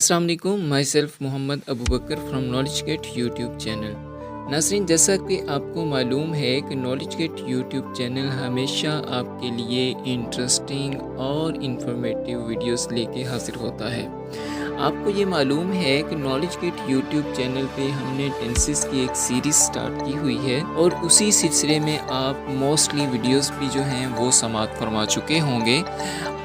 अस्सलाम वालेकुम, myself Mohammad Abu Bakar from Knowledge Gate YouTube channel. नाज़रीन, जैसा कि आपको मालूम है कि नॉलेज गेट यूट्यूब चैनल हमेशा आपके लिए इंटरेस्टिंग और इन्फॉर्मेटिव वीडियोस लेके हाजिर होता है। आपको ये मालूम है कि नॉलेज गेट यूट्यूब चैनल पे हमने टेंसेस की एक सीरीज़ स्टार्ट की हुई है और उसी सिलसिले में आप मोस्टली वीडियोस भी जो हैं वो समाअत फरमा चुके होंगे।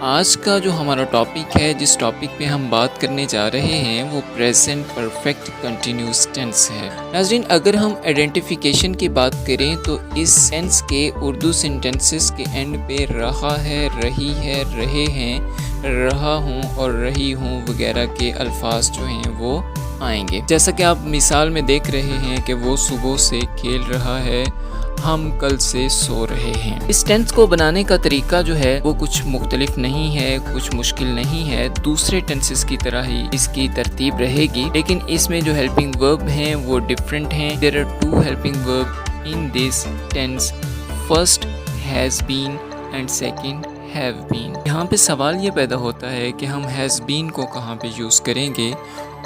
आज का जो हमारा टॉपिक है, जिस टॉपिक पे हम बात करने जा रहे हैं, वो प्रेजेंट परफेक्ट कंटिन्यूस टेंस है। नाज़रीन, अगर हम आइडेंटिफिकेशन की बात करें तो इस टेंस के उर्दू सेंटेंसेस के एंड पे रहा है, रही है, रहे हैं, रहा हूँ और रही हूँ वगैरह के अल्फाज जो हैं वो आएंगे। जैसा कि आप मिसाल में देख रहे हैं कि वो सुबह से खेल रहा है, हम कल से सो रहे हैं। इस टेंस को बनाने का तरीका जो है वो कुछ मुख्तलिफ नहीं है, कुछ मुश्किल नहीं है। दूसरे टेंसेस की तरह ही इसकी तरतीब रहेगी, लेकिन इसमें जो हेल्पिंग वर्ब हैं वो डिफरेंट हैं। There are two helping verb in this tense, first has been and second have been. यहाँ पे सवाल ये पैदा होता है कि हम हैज़ बीन को कहाँ पे यूज़ करेंगे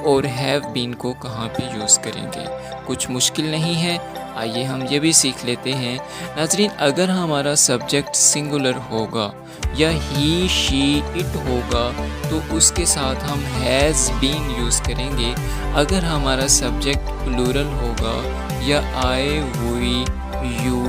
और हैव बीन को कहाँ पे यूज़ करेंगे। कुछ मुश्किल नहीं है, आइए हम ये भी सीख लेते हैं। नाज़रीन, अगर हमारा सब्जेक्ट सिंगुलर होगा या ही शी इट होगा तो उसके साथ हम हैज़ बीन यूज़ करेंगे। अगर हमारा सब्जेक्ट प्लूरल होगा या आई, वी, यू,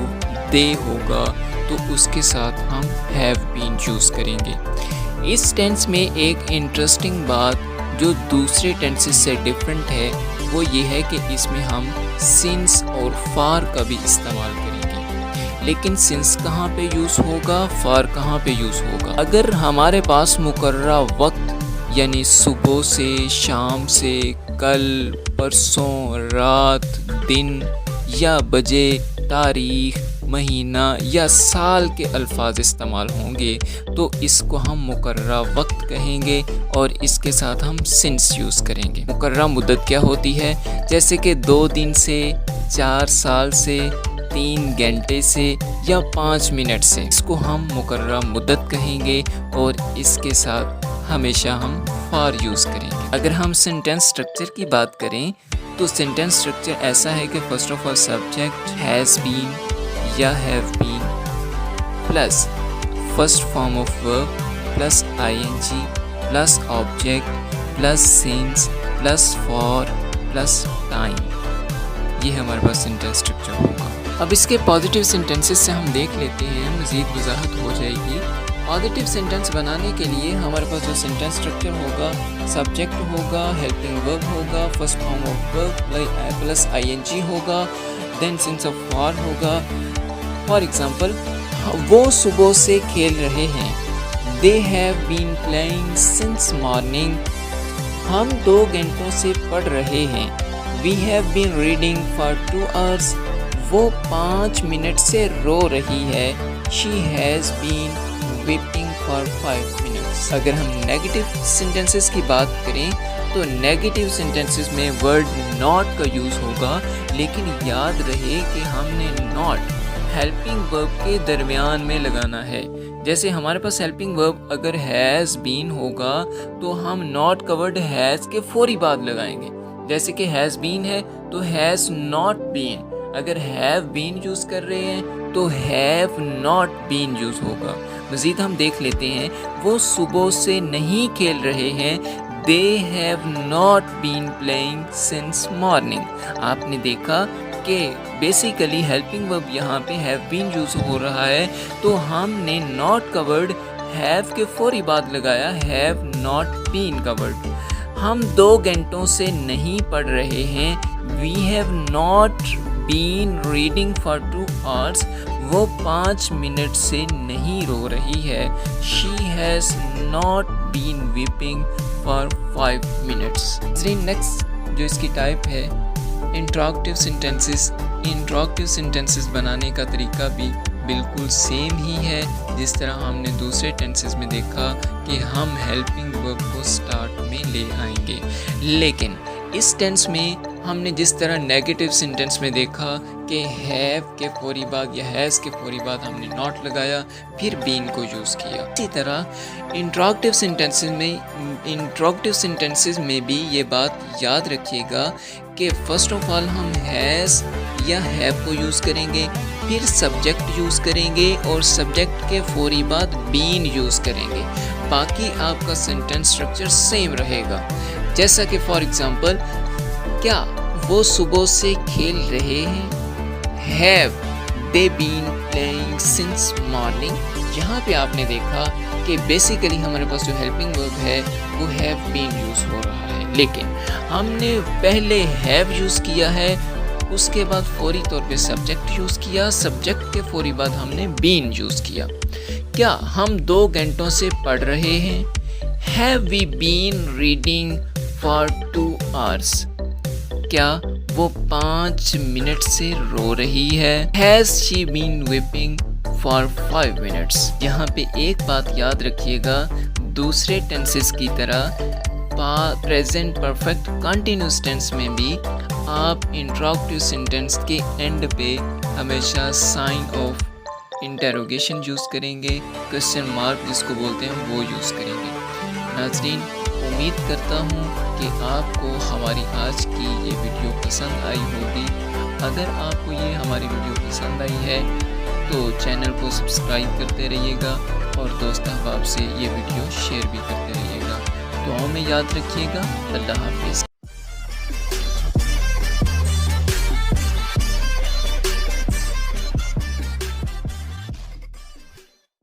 दे होगा तो उसके साथ हम हैव बीन यूज़ करेंगे। इस टेंस में एक इंटरेस्टिंग बात जो दूसरे टेंसेस से डिफरेंट है वो ये है कि इसमें हम सिंस और फार का भी इस्तेमाल करेंगे। लेकिन सिंस कहाँ पे यूज़ होगा, फार कहाँ पे यूज़ होगा? अगर हमारे पास मुकर्ररा वक्त यानी सुबह से, शाम से, कल, परसों, रात, दिन या बजे, तारीख, महीना या साल के अल्फाज इस्तेमाल होंगे तो इसको हम मुकर्ररा वक्त कहेंगे और इसके साथ हम सिंस यूज़ करेंगे। मुकर्ररा मुद्दत क्या होती है? जैसे कि 2 दिन से, 4 साल से, 3 घंटे से या 5 मिनट से, इसको हम मुकर्ररा मुद्दत कहेंगे और इसके साथ हमेशा हम फार यूज़ करेंगे। अगर हम सेंटेंस स्ट्रक्चर की बात करें तो सेंटेंस स्ट्रक्चर ऐसा है कि first of all subject has been या have been plus first form of verb plus ING plus object plus since plus for plus time, ये हमारे पास सेंटेंस स्ट्रक्चर होगा। अब इसके पॉजिटिव सेंटेंसेस से हम देख लेते हैं, मज़ीद वजाहत हो जाएगी। पॉजिटिव सेंटेंस बनाने के लिए हमारे पास जो सेंटेंस स्ट्रक्चर होगा, सब्जेक्ट होगा, हेल्पिंग वर्ब होगा, first form of verb plus ING होगा, देन सिंस ऑफ फॉर होगा। फॉर एग्जाम्पल, वो सुबह से खेल रहे हैं, they have been playing since morning. हम 2 घंटों से पढ़ रहे हैं, we have been reading for 2 hours। वो 5 मिनट से रो रही है, she has been waiting for 5 minutes. अगर हम नेगेटिव सेंटेंसेस की बात करें तो नेगेटिव सेंटेंसेस में वर्ड नॉट का यूज़ होगा, लेकिन याद रहे कि हमने नॉट हेल्पिंग वर्ब के दरमियान में लगाना है। जैसे हमारे पास हेल्पिंग वर्ब अगर हैज़ बीन होगा तो हम नॉट का वर्ड हैज़ के फौरी बाद लगाएंगे। जैसे कि हैज़ बीन है तो हैज़ नॉट बीन। अगर हैव बीन यूज़ कर रहे हैं तो हैव नॉट बीन यूज़ होगा। मज़ीद हम देख लेते हैं, वो सुबह से नहीं खेल रहे हैं, they have not been playing since morning. आपने देखा कि बेसिकली हेल्पिंग वर्ब यहाँ पे हैव बीन यूज़ हो रहा है तो हमने नॉट का वर्ड हैव के फौरी बाद लगाया, हैव नॉट बीन का वर्ड। हम 2 घंटों से नहीं पढ़ रहे हैं, we have not been reading for 2 hours। वो 5 मिनट से नहीं रो रही है, she has not been weeping for 5 minutes. Next जो इसकी टाइप है इंट्रोगेटिव सेंटेंसेस। इंट्रोगेटिव सेंटेंसेस बनाने का तरीका भी बिल्कुल सेम ही है जिस तरह हमने दूसरे टेंसेस में देखा कि हम हेल्पिंग वर्ब को स्टार्ट में ले आएंगे, लेकिन इस टेंस में हमने जिस तरह नेगेटिव सेंटेंस में देखा कि हैव के फौरी बाद या हैज़ के फौरी बाद हमने नॉट लगाया, फिर बीन को यूज़ किया। इसी तरह इंट्रोगेटिव सेंटेंसेस में भी ये बात याद रखिएगा कि फर्स्ट ऑफ ऑल हम हैज़ या हैव को यूज़ करेंगे, फिर सब्जेक्ट यूज़ करेंगे और सब्जेक्ट के फौरी बाद बीन यूज़ करेंगे। बाकी आपका सेंटेंस स्ट्रक्चर सेम रहेगा। जैसा कि फॉर एग्जांपल, क्या वो सुबह से खेल रहे हैं? Have they been playing since morning. यहाँ पे आपने देखा कि बेसिकली हमारे पास जो हेल्पिंग वर्ब है वो हैव बीन यूज़ हो रहा है, लेकिन हमने पहले हैव यूज़ किया है, उसके बाद फौरी तौर पे सब्जेक्ट यूज़ किया, सब्जेक्ट के फौरी बाद हमने बीन यूज़ किया। क्या हम 2 घंटों से पढ़ रहे हैं? Have we been reading for 2 hours? क्या वो 5 मिनट से रो रही है? Has she been weeping for 5 minutes? यहाँ पे एक बात याद रखिएगा, दूसरे टेंसेस की तरह प्रेजेंट परफेक्ट कंटिन्यूस टेंस में भी आप इंट्रोगेटिव सेंटेंस के एंड पे हमेशा साइन ऑफ इंटरोगेशन यूज़ करेंगे, क्वेश्चन मार्क जिसको बोलते हैं वो यूज़ करेंगे। नाज़रीन, उम्मीद करता हूँ कि आपको हमारी आज की ये वीडियो पसंद आई होगी। अगर आपको ये हमारी वीडियो पसंद आई है तो चैनल को सब्सक्राइब करते रहिएगा और दोस्त अहबाब से ये वीडियो शेयर भी करते रहिएगा। दुआओं में याद रखिएगा। अल्लाह हाफिज़।